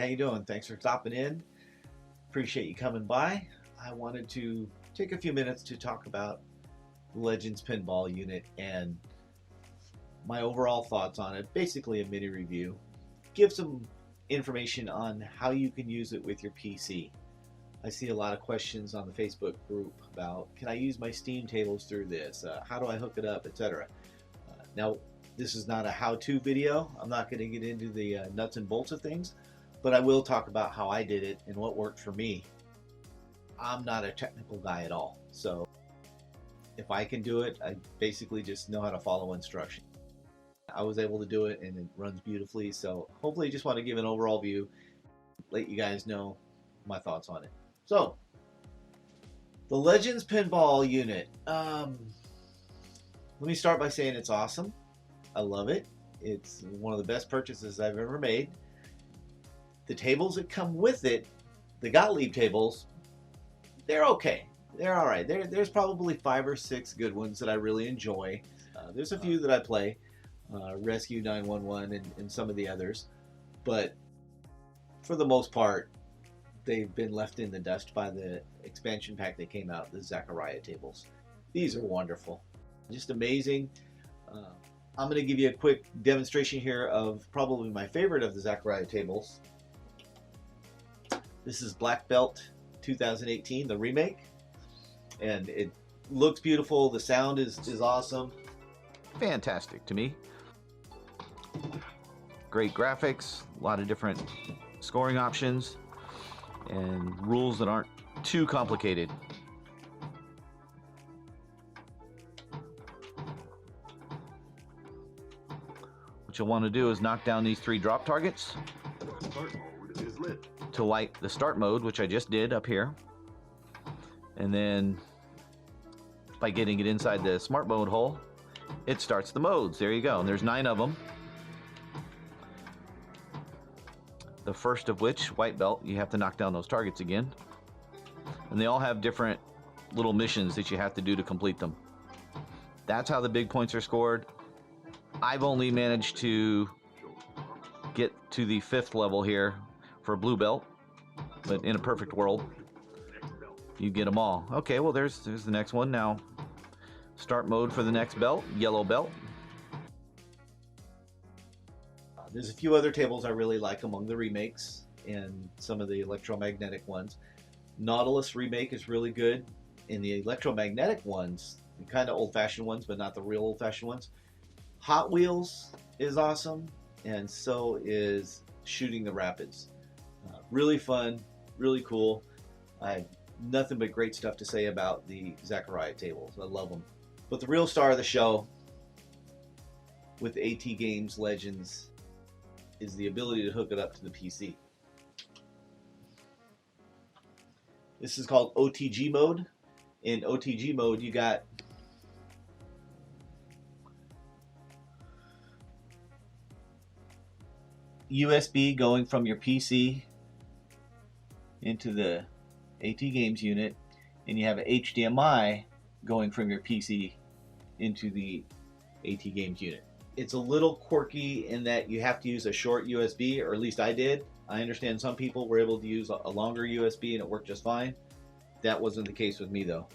you doing? Thanks for stopping in. Appreciate you coming by. I wanted to take a few minutes to talk about Legends Pinball unit and my overall thoughts on it. Basically a mini review. Give some information on how you can use it with your PC. I see a lot of questions on the Facebook group about, can I use my Steam tables through this? How do I hook it up, etc. Now, this is not a how-to video. I'm not going to get into the nuts and bolts of things, but I will talk about how I did it and what worked for me. I'm not a technical guy at all, so if I can do it, I basically just know how to follow instructions. I was able to do it and it runs beautifully, so hopefully I just want to give an overall view, let you guys know my thoughts on it. So, the Legends Pinball unit. Let me start by saying it's awesome. I love it. It's one of the best purchases I've ever made. The tables that come with it, the Gottlieb tables, they're okay. They're alright. There's probably 5 or 6 good ones that I really enjoy. There's a few that I play, Rescue 911 and some of the others, but for the most part, they've been left in the dust by the expansion pack that came out, the Zachariah tables. These are wonderful. Just amazing. I'm going to give you a quick demonstration here of probably my favorite of the Zachariah tables. This is Black Belt 2018, the remake, and it looks beautiful. The sound is awesome. Fantastic to me. Great graphics, a lot of different scoring options, and rules that aren't too complicated. What you'll want to do is knock down these 3 drop targets to light the start mode, which I just did up here, and then by getting it inside the smart mode hole, it starts the modes. There you go, and there's 9 of them. The first of which, white belt, you have to knock down those targets again, and they all have different little missions that you have to do to complete them. That's how the big points are scored. I've only managed to get to the 5th level here for blue belt, but in a perfect world, you get them all. Okay, well there's the next one. Now, start mode for the next belt, yellow belt. There's a few other tables I really like among the remakes and some of the electromagnetic ones. Nautilus remake is really good, and the electromagnetic ones, the kind of old-fashioned ones, but not the real old-fashioned ones. Hot Wheels is awesome, and so is Shooting the Rapids. Really fun, really cool. I have nothing but great stuff to say about the Zachariah tables. I love them. But the real star of the show with AT Games Legends is the ability to hook it up to the PC. This is called OTG mode. In OTG mode, you got USB going from your PC into the AT Games unit, and you have an HDMI going from your PC into the AT Games unit. It's a little quirky in that you have to use a short USB, or at least I did. I understand some people were able to use a longer USB and it worked just fine. That wasn't the case with me though.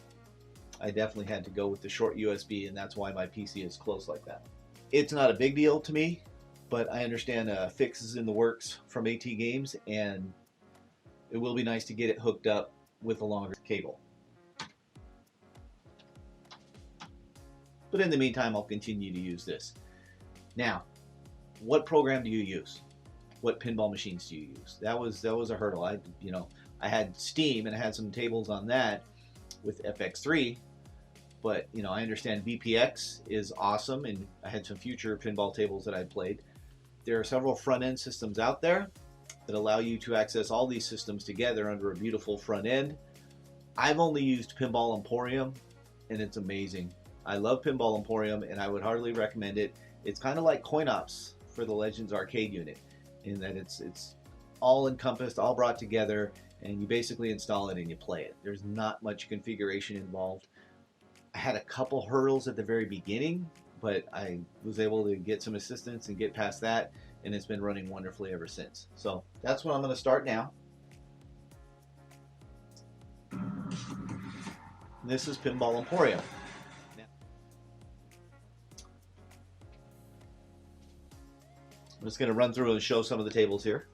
I definitely had to go with the short USB, and that's why my PC is close like that. It's not a big deal to me, but I understand fixes in the works from AT Games, and it will be nice to get it hooked up with a longer cable. But in the meantime, I'll continue to use this. Now, what program do you use? What pinball machines do you use? That was a hurdle. I had Steam and I had some tables on that with FX3, but I understand VPX is awesome, and I had some future pinball tables that I played. There are several front-end systems out there that allow you to access all these systems together under a beautiful front end. I've only used Pinball Emporium, and it's amazing. I love Pinball Emporium, and I would heartily recommend it. It's kind of like CoinOps for the Legends arcade unit, in that it's all encompassed, all brought together, and you basically install it and you play it. There's not much configuration involved. I had a couple hurdles at the very beginning, but I was able to get some assistance and get past that, and it's been running wonderfully ever since. So that's what I'm going to start now. This is Pinball Emporium. I'm just going to run through and show some of the tables here.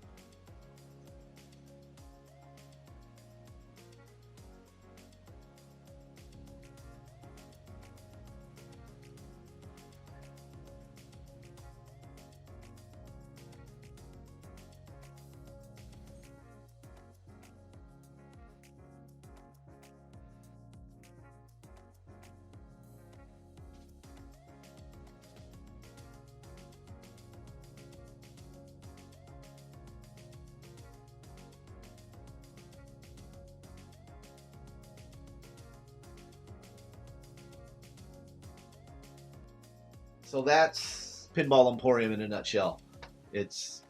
So that's Pinball Emporium in a nutshell. It's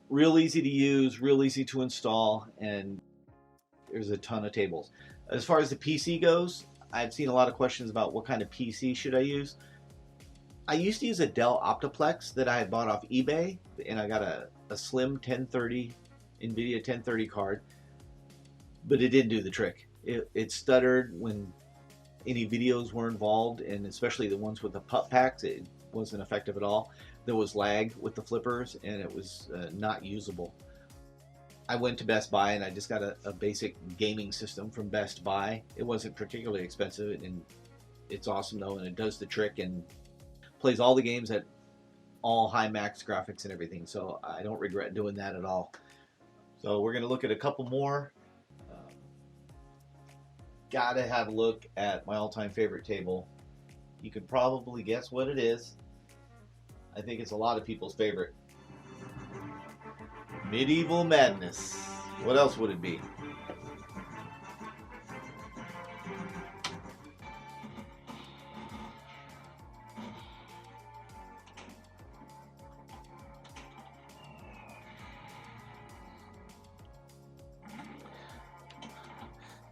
real easy to use, real easy to install, and there's a ton of tables. As far as the PC goes, I've seen a lot of questions about what kind of PC should I use. I used to use a Dell Optiplex that I had bought off eBay, and I got a slim 1030, nVidia 1030 card, but it didn't do the trick. It stuttered when any videos were involved, and especially the ones with the pup packs, it wasn't effective at all. There was lag with the flippers, and it was not usable. I went to Best Buy and I just got a basic gaming system from Best Buy. It wasn't particularly expensive, and it's awesome though, and it does the trick and plays all the games at all high max graphics and everything, so I don't regret doing that at all. So we're going to look at a couple more. Gotta have a look at my all-time favorite table. You could probably guess what it is. I think it's a lot of people's favorite. Medieval Madness. What else would it be?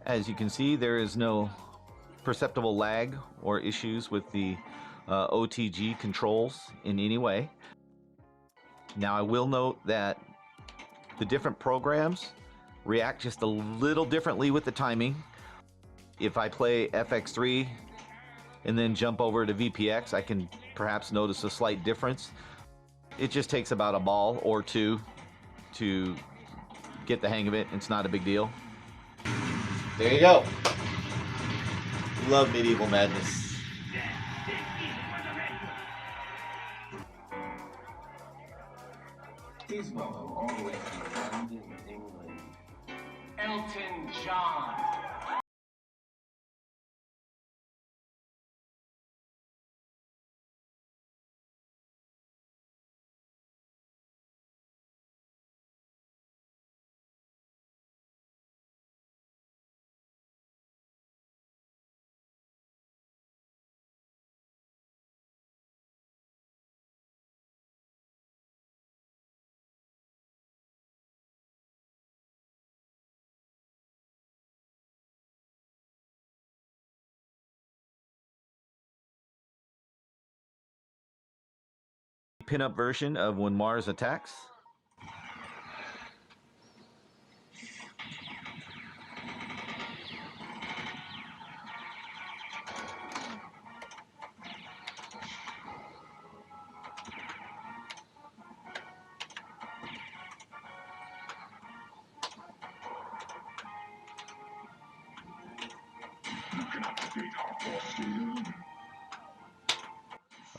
As you can see, there is no perceptible lag or issues with the OTG controls in any way. Now I will note that the different programs react just a little differently with the timing. If I play FX3 and then jump over to VPX, I can perhaps notice a slight difference. It just takes about a ball or two to get the hang of it. It's not a big deal. There you go. Love Medieval Madness. Please welcome all the way from London, England, Elton John. Pin-up version of When Mars Attacks.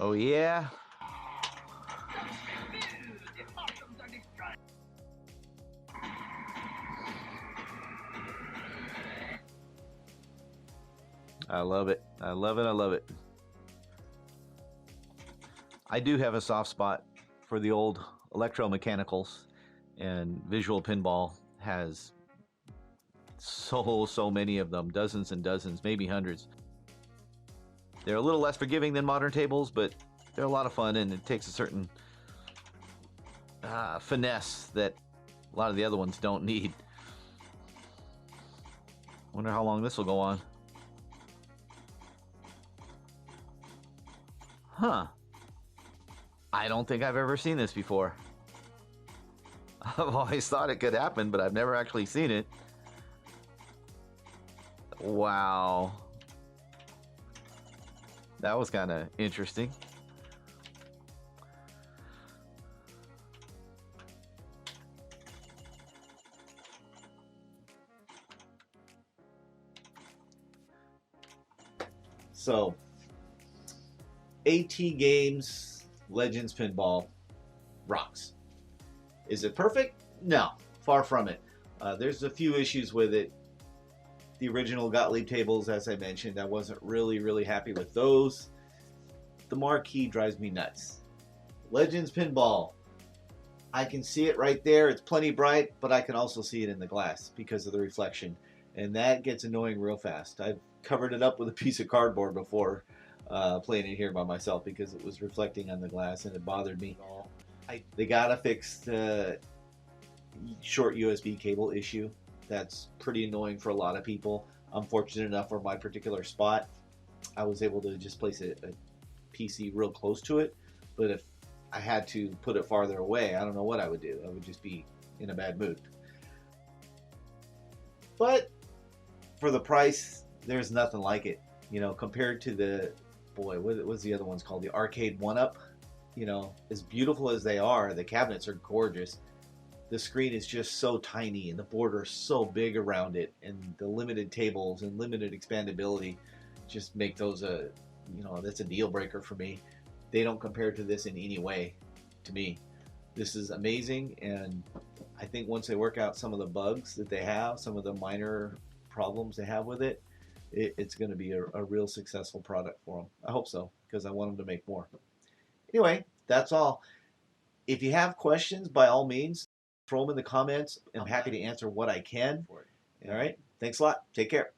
Oh yeah. I love it. I love it. I love it. I do have a soft spot for the old electromechanicals, and Visual Pinball has so many of them, dozens and dozens, maybe hundreds. They're a little less forgiving than modern tables, but they're a lot of fun, and it takes a certain finesse that a lot of the other ones don't need. Wonder how long this will go on. Huh. I don't think I've ever seen this before. I've always thought it could happen, but I've never actually seen it. Wow. That was kind of interesting. So, AT Games Legends Pinball rocks. Is it perfect? No, far from it. There's a few issues with it. The original Gottlieb tables, as I mentioned, I wasn't really happy with those. The marquee drives me nuts. Legends Pinball, I can see it right there. It's plenty bright, but I can also see it in the glass because of the reflection. And that gets annoying real fast. I've covered it up with a piece of cardboard before playing it here by myself because it was reflecting on the glass and it bothered me. They gotta fix the short USB cable issue. That's pretty annoying for a lot of people. I'm fortunate enough for my particular spot, I was able to just place a PC real close to it. But if I had to put it farther away, I don't know what I would do. I would just be in a bad mood. But for the price, there's nothing like it. You know, compared to the, boy, what was the other ones called? The Arcade 1-Up. You know, as beautiful as they are, the cabinets are gorgeous. The screen is just so tiny and the border is so big around it, and the limited tables and limited expandability just make those a, you know, that's a deal breaker for me. They don't compare to this in any way to me. This is amazing, and I think once they work out some of the bugs that they have, some of the minor problems they have with it, it's going to be a real successful product for them. I hope so, because I want them to make more. Anyway, that's all. If you have questions, by all means, throw them in the comments. I'm happy to answer what I can. All right. Thanks a lot. Take care.